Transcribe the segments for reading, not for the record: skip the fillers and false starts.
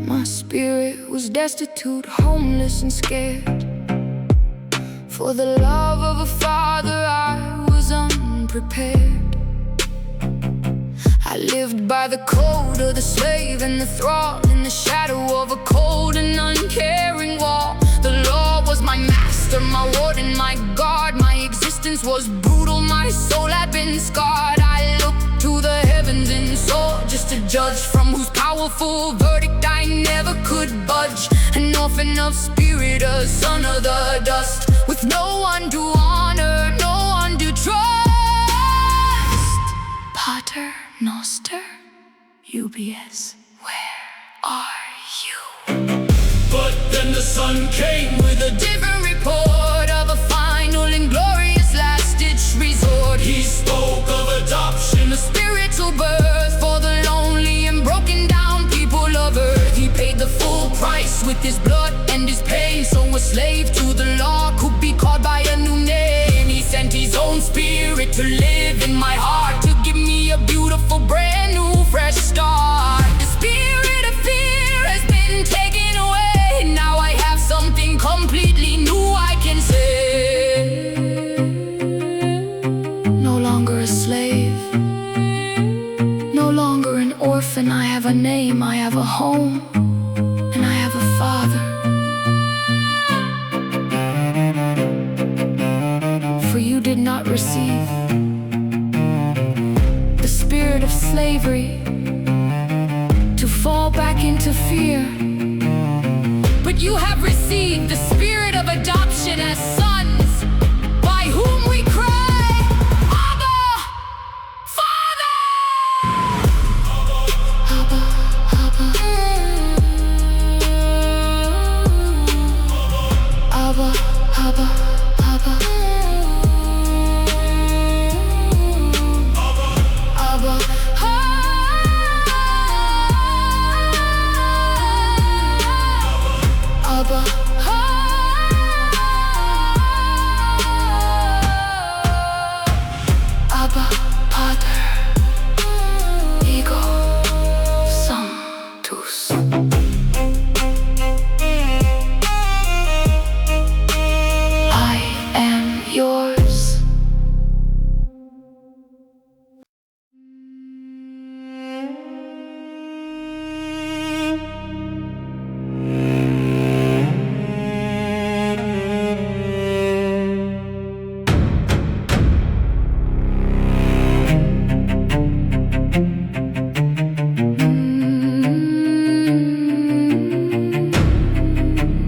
My spirit was destitute, homeless and scared. For the love of a father I was unprepared. I lived by the code of the slave and the thrall, in the shadow of a cold and uncaring wall. The law was my master, my warden, my guard. My existence was brutal, my soul had been scarred. I looked to the heavens and saw just a judge from whose powerful verdict I never could budge. An orphan of spirit, a son of the dust, with no one to honor, no one to trust. Pater Noster, UBS, where are you? But then the sun came with a Different report of a final and glorious last-ditch resort. He spoke of adoption, A spiritual birth for the lonely and broken down people of earth. He paid the full price with his blood and his pain, so a slave to the law could be called by a new name. He sent his own spirit to live in my heart, to give me a beautiful brand new fresh start. The spirit of fear has been taken away. Now I have something completely new I can say. No longer a slave, no longer an orphan. I have a name, I have a home, and I have a father. For you did not receive the spirit of slavery to fall back into fear, but you have received the spirit of adoption as sons, by whom we cry, Abba, Father! Abba, Abba, Abba, Abba, Abba, Abba, Abba, Abba, Pater, Ego, Sanctus. I am yours.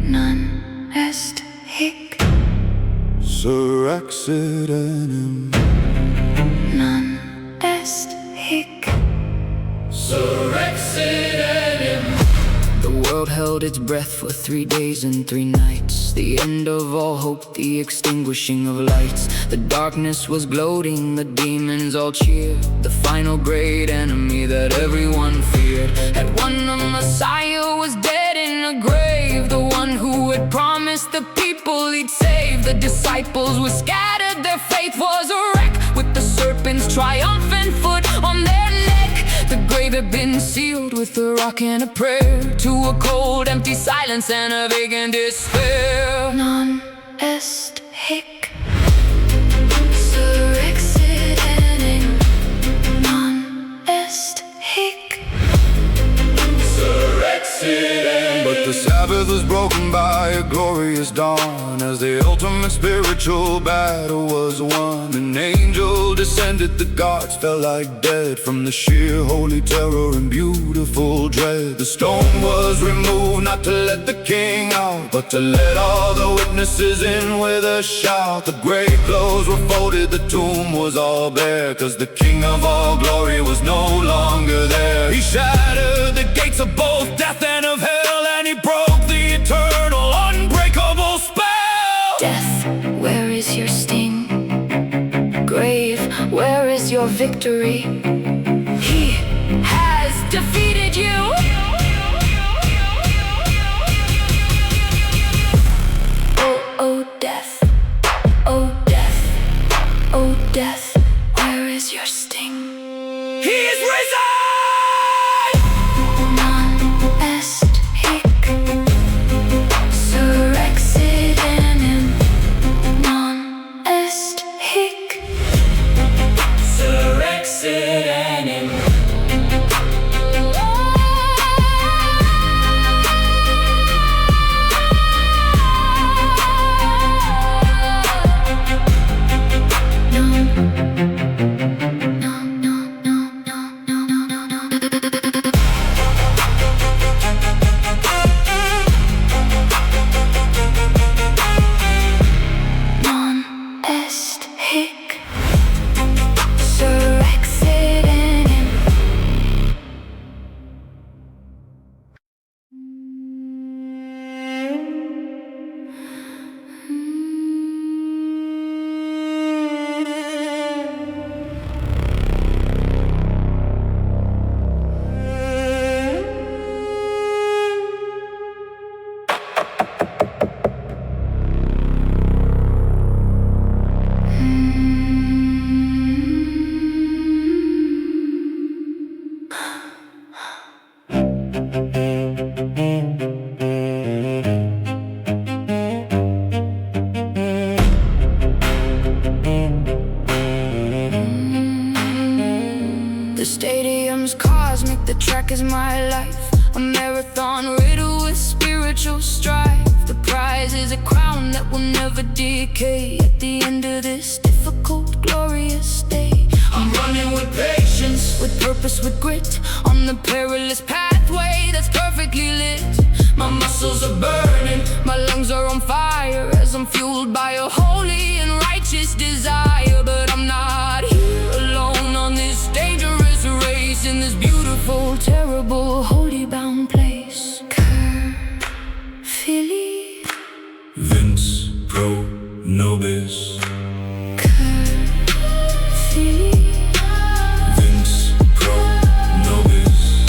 Non est hic, Surexit non est hic. The world held its breath for 3 days and 3 nights. The end of all hope, the extinguishing of lights. The darkness was gloating, the demons all cheered. The final great enemy that everyone feared had won. The Messiah was dead in a grave, the one who had promised the people he'd save. The disciples were scattered, their faith was a wreck, with the serpent's triumphant foot on their neck. The grave had been sealed with a rock and a prayer, to a cold, empty silence and a vacant despair. Non est hic, surexit enim. Non est hic. But the Sabbath was broken by a glorious dawn, as the ultimate spiritual battle was won. An angel descended, the gods fell like dead, from the sheer holy terror and beautiful dread. The stone was removed, not to let the king out, but to let all the witnesses in with a shout. The grave clothes were folded, the tomb was all bare, 'cause the king of all glory was no longer there. He shattered the gates of both death and of hell, and he broke the eternal, unbreakable spell. Death, where is your sting? grave. Where is your victory? He has defeated you. Oh, oh, death. Oh, death. Oh, death. Where is your sting? He is risen! Non est hic surrexit enim. Non est hic Surrexit enim. The stadium's cosmic, the track is my life. A marathon riddled with spiritual strife. The prize is a crown that will never decay. At the end of this difficult, glorious day, I'm running with patience, with purpose, with grit, on the perilous pathway that's perfectly lit. my muscles are burning. My lungs are on fire as I'm fueled by a holy and righteous desire. But I'm not here alone on this dangerous race, in this beautiful, terrible, holy bound place. Cur Fili, Vince pro nobis. Cur Fili. Vince pro nobis.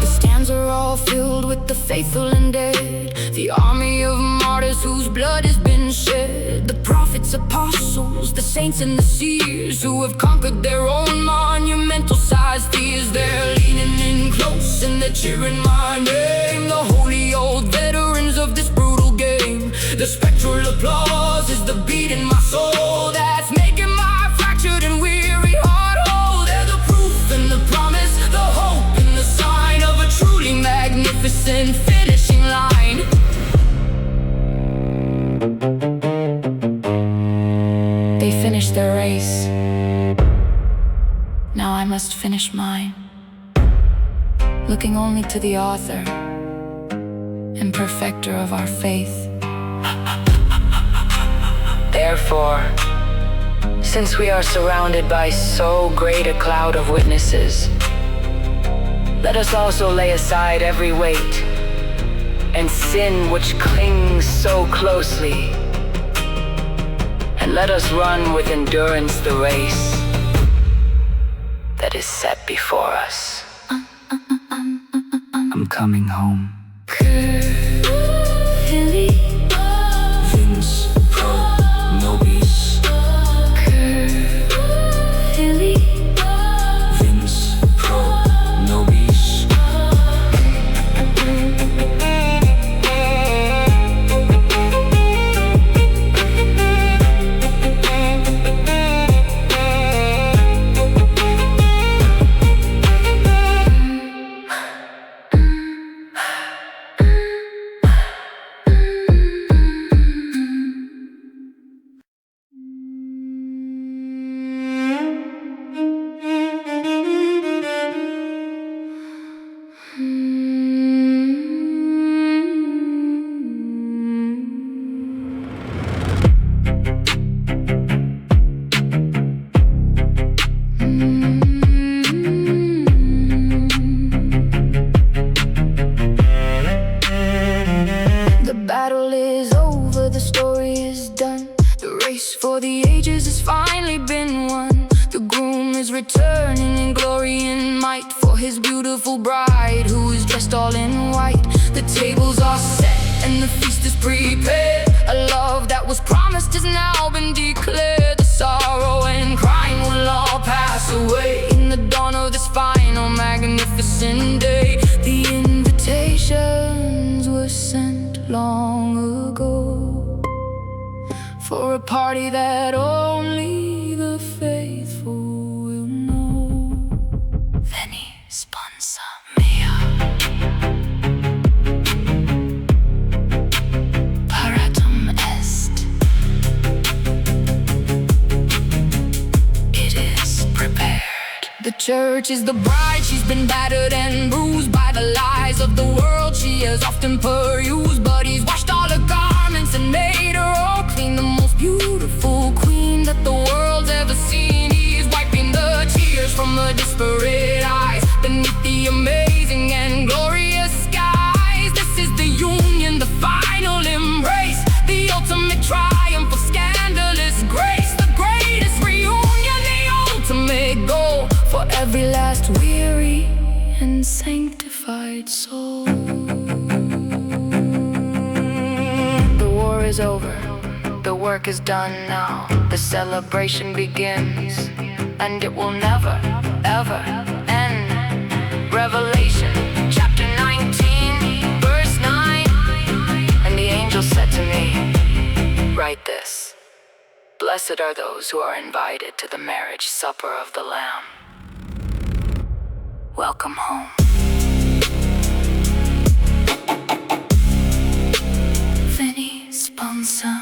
The stands are all filled with the faithful and dead, the army of martyrs whose blood has been shed. The prophets, apostles, the saints and the seers, who have conquered their own monumental-sized fears. They're leaning in close and they're cheering my name, the holy old veterans of this brutal game. The spectral applause is the beat in my soul That's making my fractured and weary heart whole. They're the proof and the promise, the hope and the sign of a truly Magnificent finishing line. They finished their race. Now I must finish mine, looking only to the author and perfecter of our faith. Therefore, since we are surrounded by so great a cloud of witnesses, let us also lay aside every weight and sin which clings so closely, and let us run with endurance the race that is set before us. I'm coming home. Vince pro nobis. Vince pro nobis. returning in glory and might for his beautiful bride, who is dressed all in white. The tables are set and the feast is prepared. A love that was promised has now been declared. The sorrow and crying will all pass away in the dawn of this final magnificent day. The invitations were sent long ago for a party that only the faithful will know. Veni, sponsor mea. Paratum est. It is prepared. The church is the bride. She's been battered and bruised by the lies of the world she has often perused. But he's washed all her garments and made her all clean, the most beautiful queen that the world's ever seen. He's wiping the tears from her disparate eyes beneath the amazing and glorious skies. This is the union, the final embrace, the ultimate triumph of scandalous grace, the greatest reunion, the ultimate goal for every last weary and sanctified soul. The war is over, the work is done now. The celebration begins, and it will never, ever end. Revelation chapter 19, verse 9. And the angel said to me, write this: blessed are those who are invited to the marriage supper of the Lamb. Welcome home. Veni, sponsor